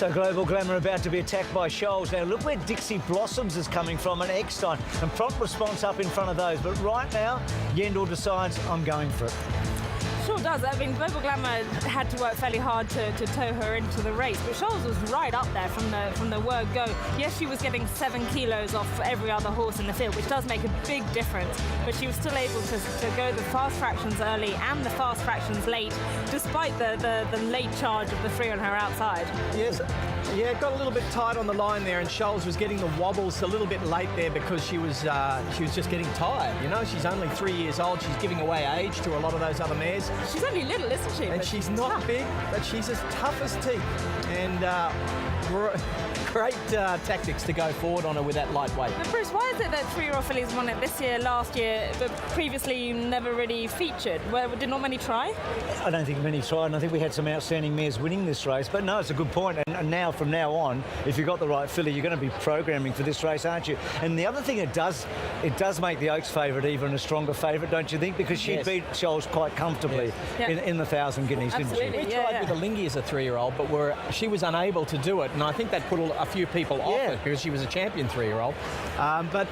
So Global Glamour about to be attacked by Shoals. Now look where Dixie Blossoms is coming from and Eckstein. And prompt response up in front of those. But right now, Yendall decides I'm going for it. Sure does. I mean, Global Glamour had to work fairly hard to tow her into the race, but Shoals was right up there from the word go. Yes, she was getting 7 kilos off every other horse in the field, which does make a big difference, but she was still able to go the fast fractions early and the fast fractions late, despite the late charge of the 3 on her outside. Yes, yeah, got a little bit tight on the line there, and Shoals was getting the wobbles a little bit late there because she was just getting tired. You know, she's only 3 years old. She's giving away age to a lot of those other mares. She's only little, isn't she? And she's not big, but she's as tough as teeth. And great tactics to go forward on her with that lightweight. But Bruce, why is it that 3-year-old fillies won it this year, last year, but previously you never really featured? Did not many try? I don't think many tried, and I think we had some outstanding mares winning this race. But no, it's a good point. And now, from now on, if you've got the right filly, you're going to be programming for this race, aren't you? And the other thing it does make the Oaks favourite even a stronger favourite, don't you think? Because she beat Shoals quite comfortably in the 1,000 guineas, didn't she? We tried with Alinghi as a 3-year-old, but she was unable to do it, and I think that put a few people off it because she was a champion 3-year-old. But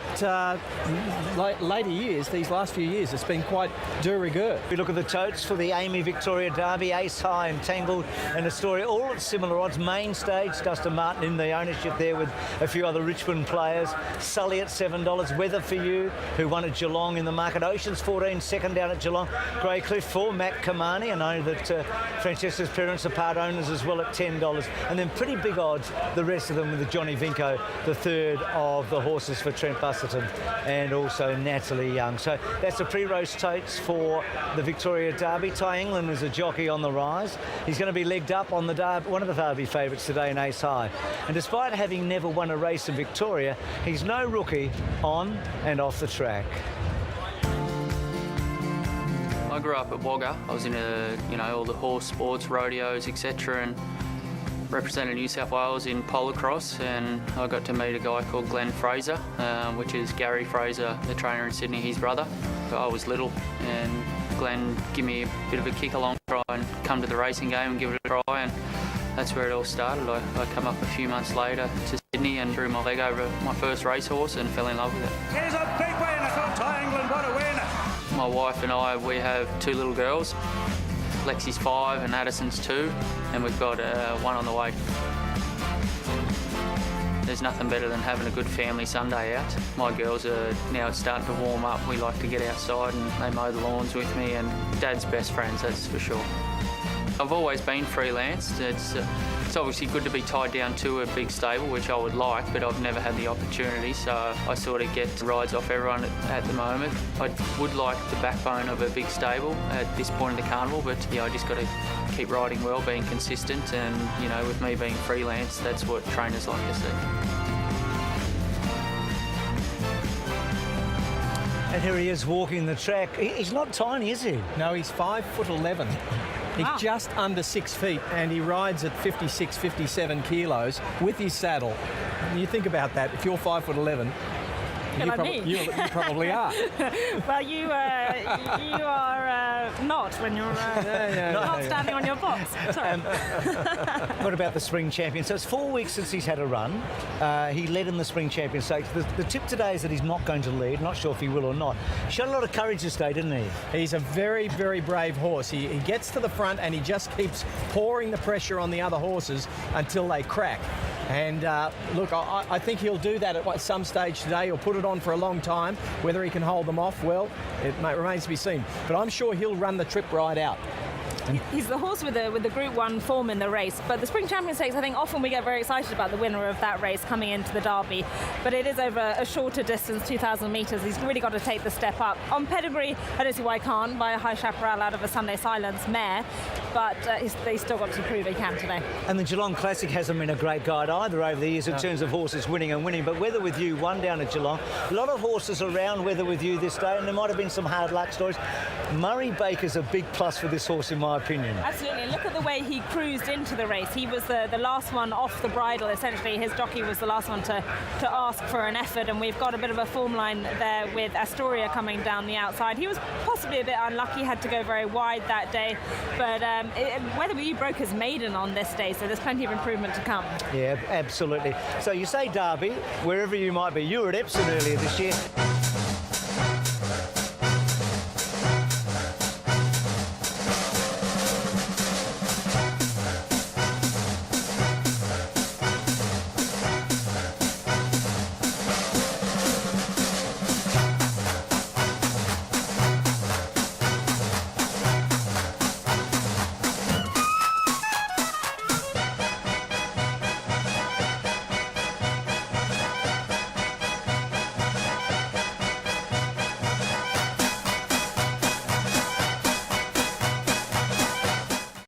later years, these last few years, it's been quite de rigueur. We look at the totes for the Amy Victoria Derby, Ace High and Tangled and Astoria, all at similar odds. Main stage, Dustin Martin in the ownership there with a few other Richmond players. Sully at $7, Weather for You, who won at Geelong in the market. Oceans 14, second down at Geelong. Grey Cliff for Matt Kamani. I know that Francesca's parents are part owners as well at $10. And then pretty big odds, the rest of them with the Johnny Vinco, the third of the horses for Trent Busselton and also Natalie Young. So that's the pre-race totes for the Victoria Derby. Ty England is a jockey on the rise. He's going to be legged up on the Derby, one of the Derby favourites today in Ace High. And despite having never won a race in Victoria, he's no rookie on and off the track. I grew up at Wagga. I was in all the horse sports, rodeos, etc. and represented New South Wales in polocross, and I got to meet a guy called Glenn Fraser, which is Gary Fraser, the trainer in Sydney, his brother. I was little, and Glenn gave me a bit of a kick along, try and come to the racing game and give it a try, and that's where it all started. I come up a few months later to Sydney and threw my leg over my first racehorse and fell in love with it. Here's a big win from Ty England, what a win! My wife and I, we have 2 little girls. Lexi's 5 and Addison's 2, and we've got one on the way. There's nothing better than having a good family Sunday out. My girls are now starting to warm up. We like to get outside and they mow the lawns with me, and Dad's best friends, that's for sure. I've always been freelance. It's obviously good to be tied down to a big stable, which I would like, but I've never had the opportunity, so I sort of get rides off everyone at the moment. I would like the backbone of a big stable at this point of the carnival, but I just got to keep riding well, being consistent, and with me being freelance, that's what trainers like to see. And here he is walking the track. He's not tiny, is he? No, he's 5'11". He's just under 6 feet, and he rides at 56, 57 kilos with his saddle. You think about that. If you're 5'11", you probably are. Well, you are not when you're not standing on your box. Sorry. What about the Spring Champion? So it's 4 weeks since he's had a run. He led in the Spring Champion Stakes. The tip today is that he's not going to lead. Not sure if he will or not. He showed a lot of courage this day, didn't he? He's a very, very brave horse. He gets to the front and he just keeps pouring the pressure on the other horses until they crack. And look, I think he'll do that at some stage today. He'll put it on for a long time. Whether he can hold them off, well, it remains to be seen. But I'm sure he'll run the trip right out. He's the horse with the Group 1 form in the race, but the Spring Champion Stakes, I think often we get very excited about the winner of that race coming into the Derby, but it is over a shorter distance, 2,000 metres. He's really got to take the step up. On pedigree, I don't see why he can't, by a High Chaparral out of a Sunday Silence mare, but he's still got to prove he can today. And the Geelong Classic hasn't been a great guide either over the years in terms of horses winning and winning, but Weather With You won down at Geelong. A lot of horses around Weather With You this day, and there might have been some hard luck stories. Murray Baker's a big plus for this horse in my opinion. Absolutely. And look at the way he cruised into the race. He was the last one off the bridle, essentially. His jockey was the last one to ask for an effort, and we've got a bit of a form line there with Astoria coming down the outside. He was possibly a bit unlucky, had to go very wide that day, but Weatherby broke his maiden on this day, so there's plenty of improvement to come. Yeah, absolutely. So you say Derby, wherever you might be. You were at Epsom earlier this year.